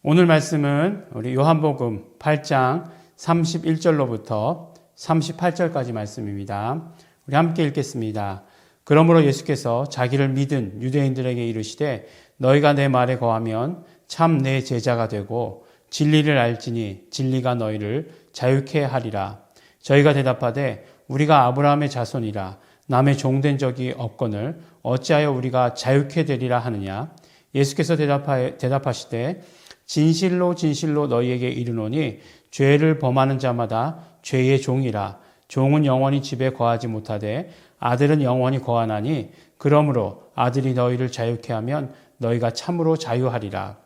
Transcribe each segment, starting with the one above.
오늘 말씀은 우리 요한복음 8장 31절로부터 38절까지 말씀입니다. 우리 함께 읽겠습니다. 그러므로 예수께서 자기를 믿은 유대인들에게 이르시되 너희가 내 말에 거하면 참 내 제자가 되고 진리를 알지니 진리가 너희를 자유케 하리라. 저희가 대답하되 우리가 아브라함의 자손이라 남의 종된 적이 없거늘 어찌하여 우리가 자유케 되리라 하느냐. 예수께서 대답하시되 진실로 진실로 너희에게 이르노니 죄를 범하는 자마다 죄의 종이라. 종은 영원히 집에 거하지 못하되 아들은 영원히 거하나니 그러므로 아들이 너희를 자유케 하면 너희가 참으로 자유하리라.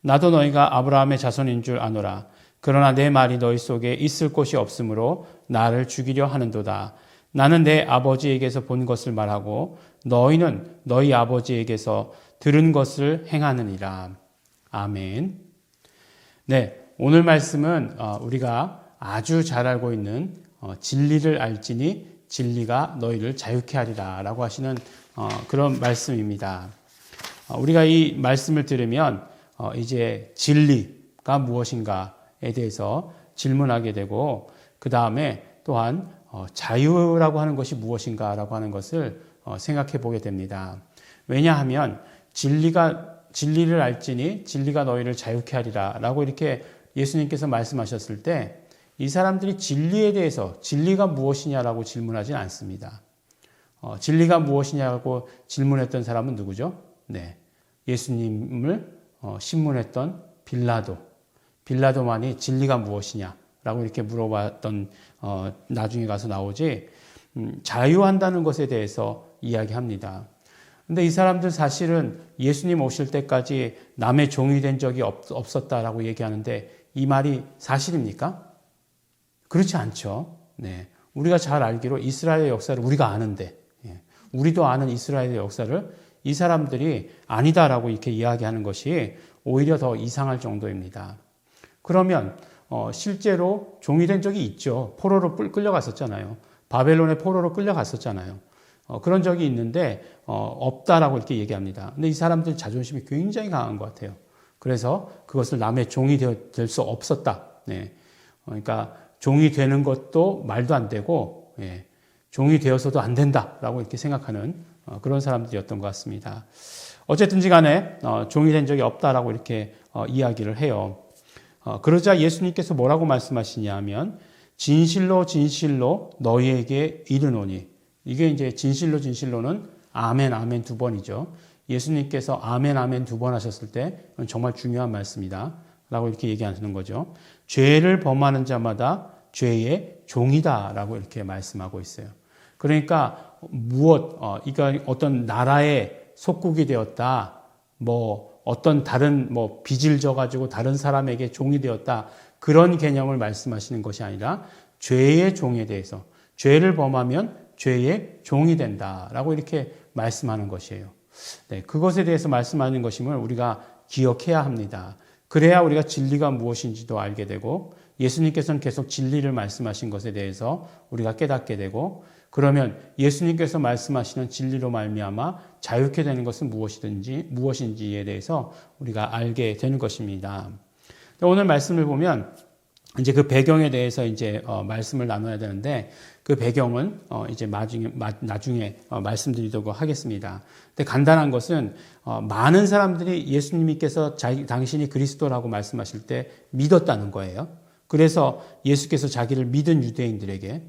나도 너희가 아브라함의 자손인 줄 아노라. 그러나 내 말이 너희 속에 있을 곳이 없으므로 나를 죽이려 하는도다. 나는 내 아버지에게서 본 것을 말하고 너희는 너희 아버지에게서 들은 것을 행하느니라. 아멘. 네, 오늘 말씀은 우리가 아주 잘 알고 있는 진리를 알지니 진리가 너희를 자유케 하리라 라고 하시는 그런 말씀입니다. 우리가 이 말씀을 들으면 이제 진리가 무엇인가에 대해서 질문하게 되고 그 다음에 또한 자유라고 하는 것이 무엇인가라고 하는 것을 생각해 보게 됩니다. 왜냐하면 진리를 알지니 진리가 너희를 자유케 하리라 라고 이렇게 예수님께서 말씀하셨을 때 이 사람들이 진리에 대해서 진리가 무엇이냐라고 질문하지는 않습니다. 진리가 무엇이냐고 질문했던 사람은 누구죠? 네, 예수님을 신문했던 빌라도만이 진리가 무엇이냐라고 이렇게 물어봤던 나중에 가서 나오지 자유한다는 것에 대해서 이야기합니다. 근데 이 사람들 사실은 예수님 오실 때까지 남의 종이 된 적이 없었다라고 얘기하는데 이 말이 사실입니까? 그렇지 않죠. 네. 우리가 잘 알기로 이스라엘의 역사를 우리가 아는데, 우리도 아는 이스라엘의 역사를 이 사람들이 아니다라고 이렇게 이야기하는 것이 오히려 더 이상할 정도입니다. 그러면 실제로 종이 된 적이 있죠. 포로로 끌려갔었잖아요. 바벨론의 포로로 끌려갔었잖아요. 그런 적이 있는데 없다라고 이렇게 얘기합니다. 근데 이 사람들 자존심이 굉장히 강한 것 같아요. 그래서 그것을 남의 종이 될 수 없었다. 네. 그러니까 종이 되는 것도 말도 안 되고 종이 되어서도 안 된다라고 이렇게 생각하는 그런 사람들이었던 것 같습니다. 어쨌든지 간에 종이 된 적이 없다라고 이렇게 이야기를 해요. 그러자 예수님께서 뭐라고 말씀하시냐 하면 진실로 진실로 너희에게 이르노니, 이게 이제 진실로는 아멘 아멘 두 번이죠. 예수님께서 아멘 아멘 두 번 하셨을 때 정말 중요한 말씀이다 라고 이렇게 얘기하시는 거죠. 죄를 범하는 자마다 죄의 종이다라고 이렇게 말씀하고 있어요. 그러니까 그러니까 어떤 나라의 속국이 되었다, 어떤 다른 빚을 져가지고 다른 사람에게 종이 되었다, 그런 개념을 말씀하시는 것이 아니라 죄의 종에 대해서, 죄를 범하면 죄의 종이 된다라고 이렇게 말씀하는 것이에요. 네, 그것에 대해서 말씀하는 것임을 우리가 기억해야 합니다. 그래야 우리가 진리가 무엇인지도 알게 되고 예수님께서는 계속 진리를 말씀하신 것에 대해서 우리가 깨닫게 되고, 그러면 예수님께서 말씀하시는 진리로 말미암아 자유케 되는 것은 무엇인지에 대해서 우리가 알게 되는 것입니다. 오늘 말씀을 보면 이제 그 배경에 대해서 이제 말씀을 나눠야 되는데 그 배경은 이제 나중에 말씀드리도록 하겠습니다. 근데 간단한 것은 많은 사람들이 예수님께서 당신이 그리스도라고 말씀하실 때 믿었다는 거예요. 그래서 예수께서 자기를 믿은 유대인들에게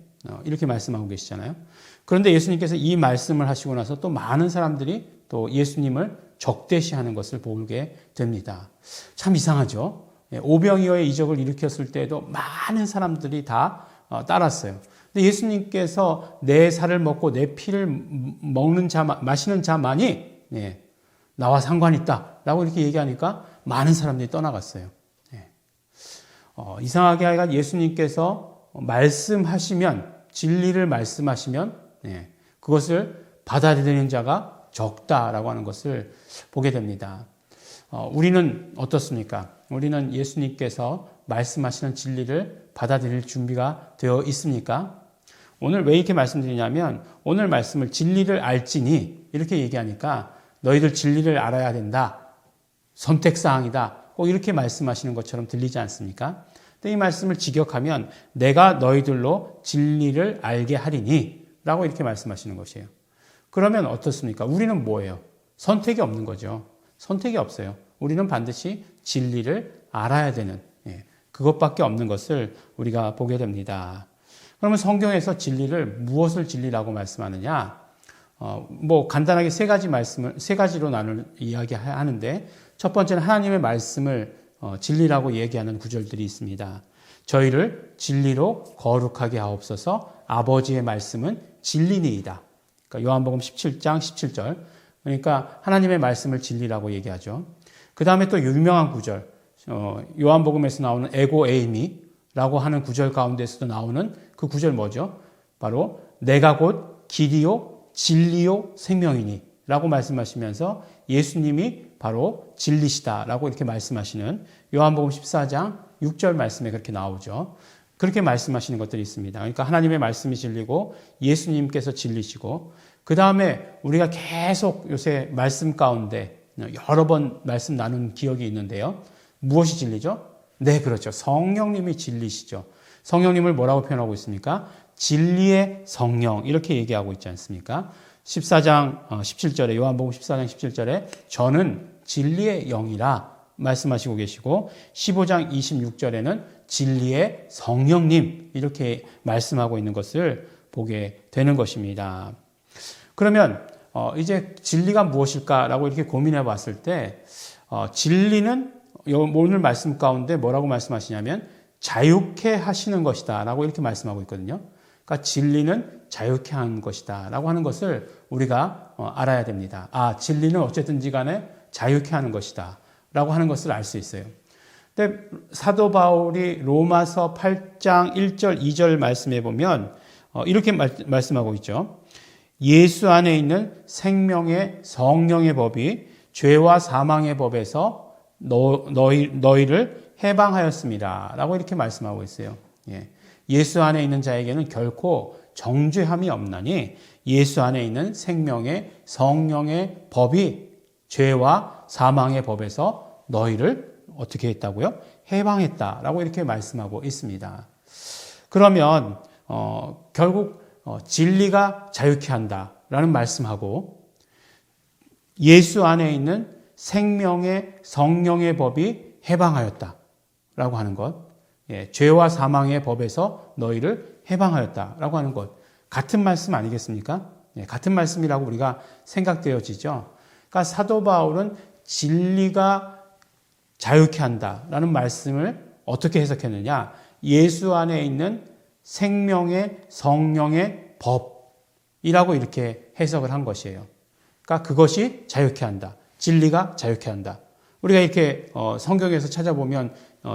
이렇게 말씀하고 계시잖아요. 그런데 예수님께서 이 말씀을 하시고 나서 또 많은 사람들이 또 예수님을 적대시하는 것을 보게 됩니다. 참 이상하죠. 오병이어의 이적을 일으켰을 때에도 많은 사람들이 다 따랐어요. 근데 예수님께서 내 살을 먹고 내 피를 마시는 자만이 나와 상관이 있다라고 이렇게 얘기하니까 많은 사람들이 떠나갔어요. 이상하게 하여간 예수님께서 말씀하시면, 진리를 말씀하시면 그것을 받아들이는 자가 적다라고 하는 것을 보게 됩니다. 우리는 어떻습니까? 우리는 예수님께서 말씀하시는 진리를 받아들일 준비가 되어 있습니까? 오늘 왜 이렇게 말씀드리냐면 오늘 말씀을 진리를 알지니 이렇게 얘기하니까 너희들 진리를 알아야 된다. 선택사항이다. 꼭 이렇게 말씀하시는 것처럼 들리지 않습니까? 근데 이 말씀을 직역하면 내가 너희들로 진리를 알게 하리니 라고 이렇게 말씀하시는 것이에요. 그러면 어떻습니까? 우리는 뭐예요? 선택이 없는 거죠. 선택이 없어요. 우리는 반드시 진리를 알아야 되는 그것밖에 없는 것을 우리가 보게 됩니다. 그러면 성경에서 진리를 무엇을 진리라고 말씀하느냐? 간단하게 세 가지로 나눌 이야기하는데 첫 번째는 하나님의 말씀을 진리라고 얘기하는 구절들이 있습니다. 저희를 진리로 거룩하게 하옵소서. 아버지의 말씀은 진리니이다. 그러니까 요한복음 17장 17절. 그러니까 하나님의 말씀을 진리라고 얘기하죠. 그 다음에 또 유명한 구절, 요한복음에서 나오는 에고 에이미라고 하는 구절 가운데서도 나오는 그 구절 뭐죠? 바로 내가 곧 길이요 진리요 생명이니 라고 말씀하시면서 예수님이 바로 진리시다라고 이렇게 말씀하시는 요한복음 14장 6절 말씀에 그렇게 나오죠. 그렇게 말씀하시는 것들이 있습니다. 그러니까 하나님의 말씀이 진리고 예수님께서 진리시고 그 다음에 우리가 계속 요새 말씀 가운데 여러 번 말씀 나눈 기억이 있는데요. 무엇이 진리죠? 네, 그렇죠. 성령님이 진리시죠. 성령님을 뭐라고 표현하고 있습니까? 진리의 성령 이렇게 얘기하고 있지 않습니까? 14장 17절에 요한복음 14장 17절에 저는 진리의 영이라 말씀하시고 계시고 15장 26절에는 진리의 성령님 이렇게 말씀하고 있는 것을 보게 되는 것입니다. 그러면 이제 진리가 무엇일까라고 이렇게 고민해 봤을 때 진리는 오늘 말씀 가운데 뭐라고 말씀하시냐면 자유케 하시는 것이다 라고 이렇게 말씀하고 있거든요. 그러니까 진리는 자유케 하는 것이다 라고 하는 것을 우리가 알아야 됩니다. 진리는 어쨌든지 간에 자유케 하는 것이다 라고 하는 것을 알 수 있어요. 근데 사도 바울이 로마서 8장 1절 2절 말씀해 보면 이렇게 말씀하고 있죠. 예수 안에 있는 생명의 성령의 법이 죄와 사망의 법에서 너희를 해방하였습니다 라고 이렇게 말씀하고 있어요. 예수 안에 있는 자에게는 결코 정죄함이 없나니 예수 안에 있는 생명의 성령의 법이 죄와 사망의 법에서 너희를 어떻게 했다고요? 해방했다라고 이렇게 말씀하고 있습니다. 그러면 결국 진리가 자유케 한다라는 말씀하고 예수 안에 있는 생명의 성령의 법이 해방하였다라고 하는 것, 죄와 사망의 법에서 너희를 해방하였다라고 하는 것 같은 말씀 아니겠습니까? 같은 말씀이라고 우리가 생각되어지죠. 그러니까 사도 바울은 진리가 자유케 한다라는 말씀을 어떻게 해석했느냐? 예수 안에 있는 생명의 성령의 법이라고 이렇게 해석을 한 것이에요. 그러니까 그것이 자유케 한다. 진리가 자유케 한다. 우리가 이렇게 성경에서 찾아보면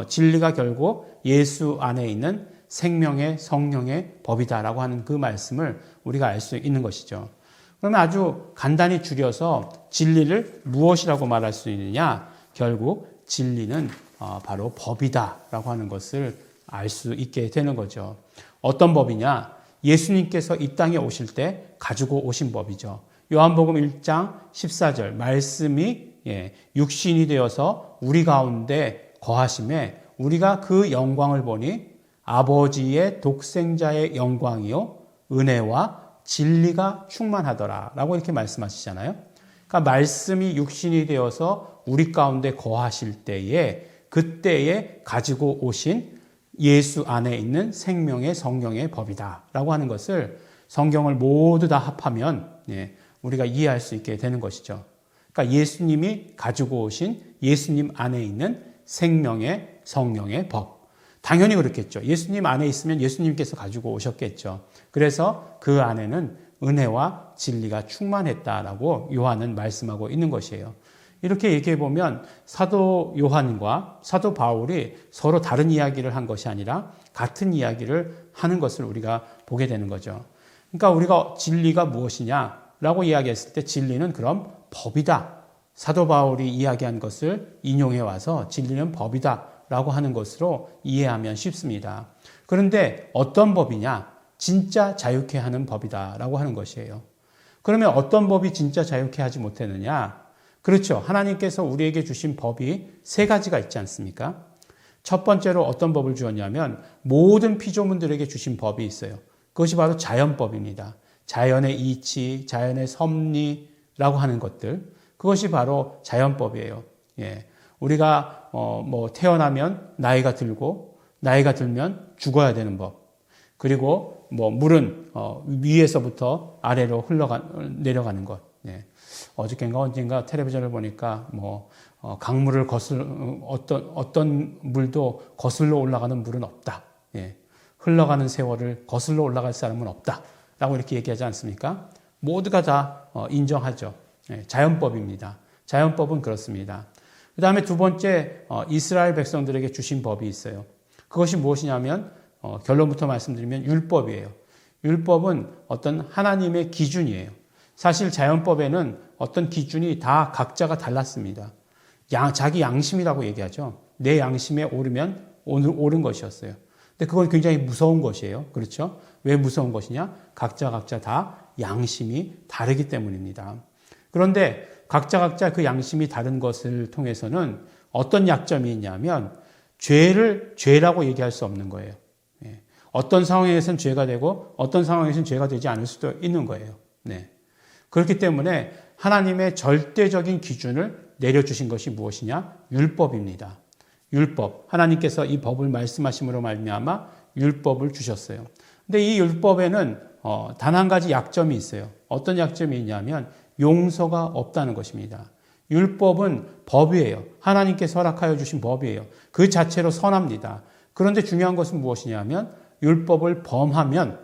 진리가 결국 예수 안에 있는 생명의 성령의 법이다라고 하는 그 말씀을 우리가 알 수 있는 것이죠. 그러면 아주 간단히 줄여서 진리를 무엇이라고 말할 수 있느냐? 결국 진리는 바로 법이다라고 하는 것을 알 수 있게 되는 거죠. 어떤 법이냐? 예수님께서 이 땅에 오실 때 가지고 오신 법이죠. 요한복음 1장 14절 말씀이 육신이 되어서 우리 가운데 거하심에 우리가 그 영광을 보니 아버지의 독생자의 영광이요 은혜와 진리가 충만하더라 라고 이렇게 말씀하시잖아요. 그러니까 말씀이 육신이 되어서 우리 가운데 거하실 때에 그때에 가지고 오신 예수 안에 있는 생명의 성령의 법이다 라고 하는 것을 성경을 모두 다 합하면 우리가 이해할 수 있게 되는 것이죠. 그러니까 예수님이 가지고 오신 예수님 안에 있는 생명의 성령의 법. 당연히 그렇겠죠. 예수님 안에 있으면 예수님께서 가지고 오셨겠죠. 그래서 그 안에는 은혜와 진리가 충만했다라고 요한은 말씀하고 있는 것이에요. 이렇게 얘기해 보면 사도 요한과 사도 바울이 서로 다른 이야기를 한 것이 아니라 같은 이야기를 하는 것을 우리가 보게 되는 거죠. 그러니까 우리가 진리가 무엇이냐라고 이야기했을 때 진리는 그럼 법이다. 사도 바울이 이야기한 것을 인용해 와서 진리는 법이다 라고 하는 것으로 이해하면 쉽습니다. 그런데 어떤 법이냐? 진짜 자유케 하는 법이다라고 하는 것이에요. 그러면 어떤 법이 진짜 자유케 하지 못했느냐? 그렇죠. 하나님께서 우리에게 주신 법이 세 가지가 있지 않습니까? 첫 번째로 어떤 법을 주었냐면 모든 피조물들에게 주신 법이 있어요. 그것이 바로 자연법입니다. 자연의 이치, 자연의 섭리라고 하는 것들. 그것이 바로 자연법이에요. 예. 우리가 태어나면 나이가 들면 죽어야 되는 법. 그리고 물은 위에서부터 아래로 내려가는 것. 예. 어저께인가 언젠가 텔레비전을 보니까 강물을 어떤 물도 거슬러 올라가는 물은 없다. 예. 흘러가는 세월을 거슬러 올라갈 사람은 없다. 라고 이렇게 얘기하지 않습니까? 모두가 다 인정하죠. 예. 자연법입니다. 자연법은 그렇습니다. 그 다음에 두 번째, 이스라엘 백성들에게 주신 법이 있어요. 그것이 무엇이냐면, 결론부터 말씀드리면 율법이에요. 율법은 어떤 하나님의 기준이에요. 사실 자연법에는 어떤 기준이 다 각자가 달랐습니다. 자기 양심이라고 얘기하죠. 내 양심에 오르면 옳은 것이었어요. 근데 그건 굉장히 무서운 것이에요. 그렇죠? 왜 무서운 것이냐? 각자 다 양심이 다르기 때문입니다. 그런데 각자 그 양심이 다른 것을 통해서는 어떤 약점이 있냐면 죄를 죄라고 얘기할 수 없는 거예요. 예. 어떤 상황에서는 죄가 되고 어떤 상황에서는 죄가 되지 않을 수도 있는 거예요. 네. 그렇기 때문에 하나님의 절대적인 기준을 내려주신 것이 무엇이냐? 율법입니다. 율법. 하나님께서 이 법을 말씀하심으로 말미암아 율법을 주셨어요. 근데 이 율법에는 단 한 가지 약점이 있어요. 어떤 약점이 있냐면 용서가 없다는 것입니다. 율법은 법이에요. 하나님께서 허락하여 주신 법이에요. 그 자체로 선합니다. 그런데 중요한 것은 무엇이냐면 율법을 범하면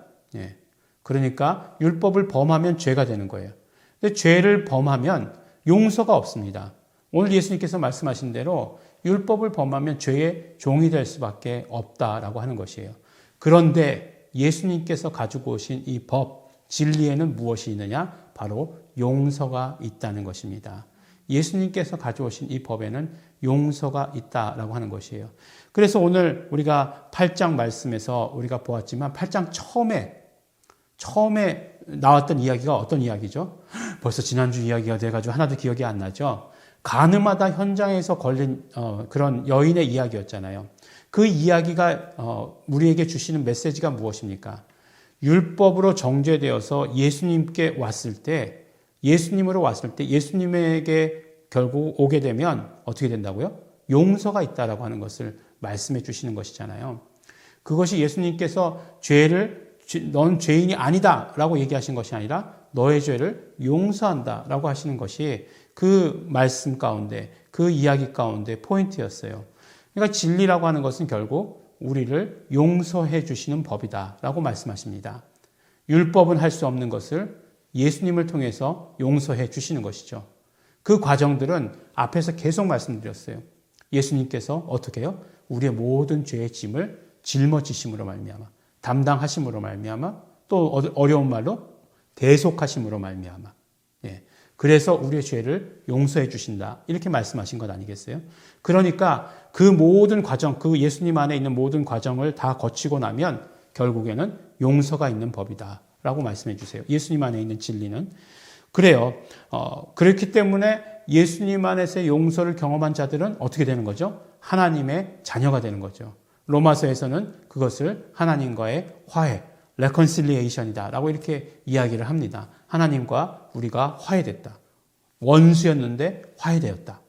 그러니까 율법을 범하면 죄가 되는 거예요. 근데 죄를 범하면 용서가 없습니다. 오늘 예수님께서 말씀하신 대로 율법을 범하면 죄의 종이 될 수밖에 없다라고 하는 것이에요. 그런데 예수님께서 가지고 오신 이 법, 진리에는 무엇이 있느냐? 바로 용서가 있다는 것입니다. 예수님께서 가져오신 이 법에는 용서가 있다라고 하는 것이에요. 그래서 오늘 우리가 8장 말씀에서 우리가 보았지만 8장 처음에 나왔던 이야기가 어떤 이야기죠? 벌써 지난주 이야기가 돼가지고 하나도 기억이 안 나죠? 가늠하다 현장에서 걸린 그런 여인의 이야기였잖아요. 그 이야기가 우리에게 주시는 메시지가 무엇입니까? 율법으로 정죄되어서 예수님께 왔을 때 예수님으로 왔을 때 예수님에게 결국 오게 되면 어떻게 된다고요? 용서가 있다라고 하는 것을 말씀해 주시는 것이잖아요. 그것이 예수님께서 넌 죄인이 아니다라고 얘기하신 것이 아니라 너의 죄를 용서한다라고 하시는 것이 그 말씀 가운데 그 이야기 가운데 포인트였어요. 그러니까 진리라고 하는 것은 결국 우리를 용서해 주시는 법이다라고 말씀하십니다. 율법은 할 수 없는 것을 예수님을 통해서 용서해 주시는 것이죠. 그 과정들은 앞에서 계속 말씀드렸어요. 예수님께서 어떻게 해요? 우리의 모든 죄의 짐을 짊어지심으로 말미암아, 담당하심으로 말미암아, 또 어려운 말로 대속하심으로 말미암아. 예. 그래서 우리의 죄를 용서해 주신다. 이렇게 말씀하신 것 아니겠어요? 그러니까 그 모든 과정, 그 예수님 안에 있는 모든 과정을 다 거치고 나면 결국에는 용서가 있는 법이다. 라고 말씀해 주세요. 예수님 안에 있는 진리는. 그래요. 그렇기 때문에 예수님 안에서의 용서를 경험한 자들은 어떻게 되는 거죠? 하나님의 자녀가 되는 거죠. 로마서에서는 그것을 하나님과의 화해, reconciliation이다 라고 이렇게 이야기를 합니다. 하나님과 우리가 화해됐다. 원수였는데 화해되었다.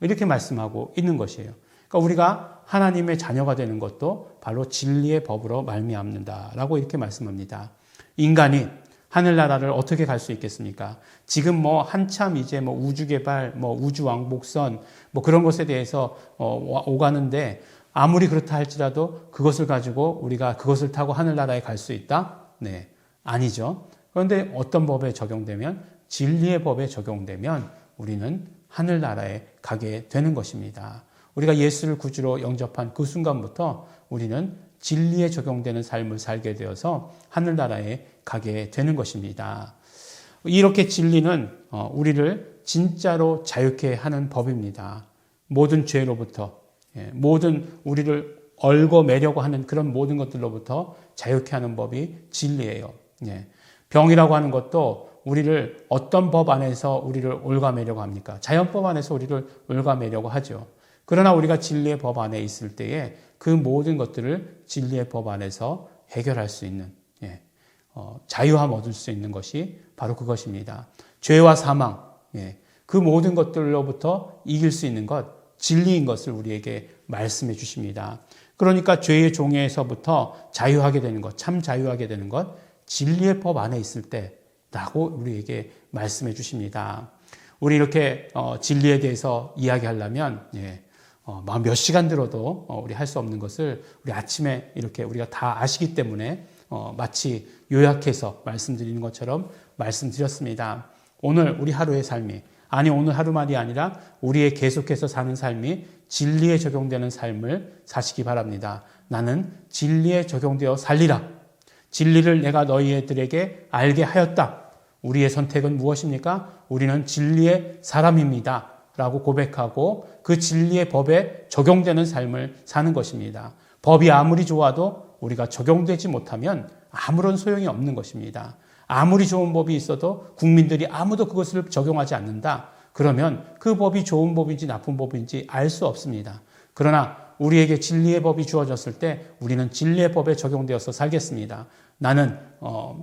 이렇게 말씀하고 있는 것이에요. 그러니까 우리가 하나님의 자녀가 되는 것도 바로 진리의 법으로 말미암는다라고 이렇게 말씀합니다. 인간이 하늘나라를 어떻게 갈 수 있겠습니까? 지금 한참 이제 우주개발, 우주왕복선, 그런 것에 대해서 오가는데 아무리 그렇다 할지라도 그것을 가지고 우리가 그것을 타고 하늘나라에 갈 수 있다? 네. 아니죠. 그런데 어떤 법에 적용되면, 진리의 법에 적용되면 우리는 하늘나라에 가게 되는 것입니다. 우리가 예수를 구주로 영접한 그 순간부터 우리는 진리에 적용되는 삶을 살게 되어서 하늘나라에 가게 되는 것입니다. 이렇게 진리는 우리를 진짜로 자유케 하는 법입니다. 모든 죄로부터, 모든 우리를 얽어매려고 하는 그런 모든 것들로부터 자유케 하는 법이 진리예요. 예. 병이라고 하는 것도 우리를 어떤 법 안에서 우리를 얽어매려고 합니까? 자연법 안에서 우리를 얽어매려고 하죠. 그러나 우리가 진리의 법 안에 있을 때에 그 모든 것들을 진리의 법 안에서 해결할 수 있는, 자유함 얻을 수 있는 것이 바로 그것입니다. 죄와 사망, 그 모든 것들로부터 이길 수 있는 것, 진리인 것을 우리에게 말씀해 주십니다. 그러니까 죄의 종에서부터 자유하게 되는 것, 참 자유하게 되는 것, 진리의 법 안에 있을 때라고 우리에게 말씀해 주십니다. 우리 이렇게 진리에 대해서 이야기하려면 몇 시간 들어도 우리 할 수 없는 것을 우리 아침에 이렇게 우리가 다 아시기 때문에 마치 요약해서 말씀드리는 것처럼 말씀드렸습니다. 오늘 우리 하루의 삶이, 아니 오늘 하루만이 아니라 우리의 계속해서 사는 삶이 진리에 적용되는 삶을 사시기 바랍니다. 나는 진리에 적용되어 살리라. 진리를 내가 너희들에게 알게 하였다. 우리의 선택은 무엇입니까? 우리는 진리의 사람입니다. 라고 고백하고 그 진리의 법에 적용되는 삶을 사는 것입니다. 법이 아무리 좋아도 우리가 적용되지 못하면 아무런 소용이 없는 것입니다. 아무리 좋은 법이 있어도 국민들이 아무도 그것을 적용하지 않는다. 그러면 그 법이 좋은 법인지 나쁜 법인지 알 수 없습니다. 그러나 우리에게 진리의 법이 주어졌을 때 우리는 진리의 법에 적용되어서 살겠습니다. 나는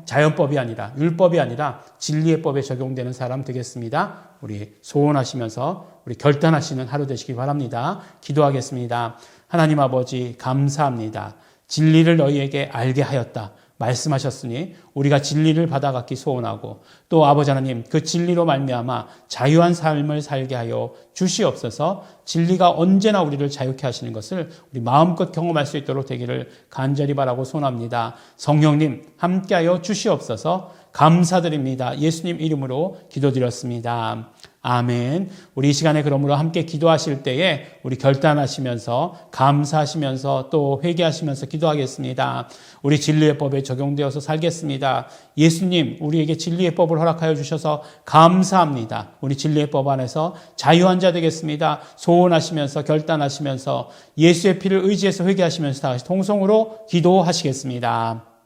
자연법이 아니라 율법이 아니라 진리의 법에 적용되는 사람 되겠습니다. 우리 소원하시면서 우리 결단하시는 하루 되시기 바랍니다. 기도하겠습니다. 하나님 아버지 감사합니다. 진리를 너희에게 알게 하였다 말씀하셨으니 우리가 진리를 받아갖기 소원하고 또 아버지 하나님 그 진리로 말미암아 자유한 삶을 살게 하여 주시옵소서. 진리가 언제나 우리를 자유케 하시는 것을 우리 마음껏 경험할 수 있도록 되기를 간절히 바라고 소원합니다. 성령님 함께하여 주시옵소서. 감사드립니다. 예수님 이름으로 기도드렸습니다. 아멘. 우리 이 시간에 그러므로 함께 기도하실 때에 우리 결단하시면서 감사하시면서 또 회개하시면서 기도하겠습니다. 우리 진리의 법에 적용되어서 살겠습니다. 예수님 우리에게 진리의 법을 허락하여 주셔서 감사합니다. 우리 진리의 법 안에서 자유한 자 되겠습니다. 소원하시면서 결단하시면서 예수의 피를 의지해서 회개하시면서 다시 통성으로 기도하시겠습니다.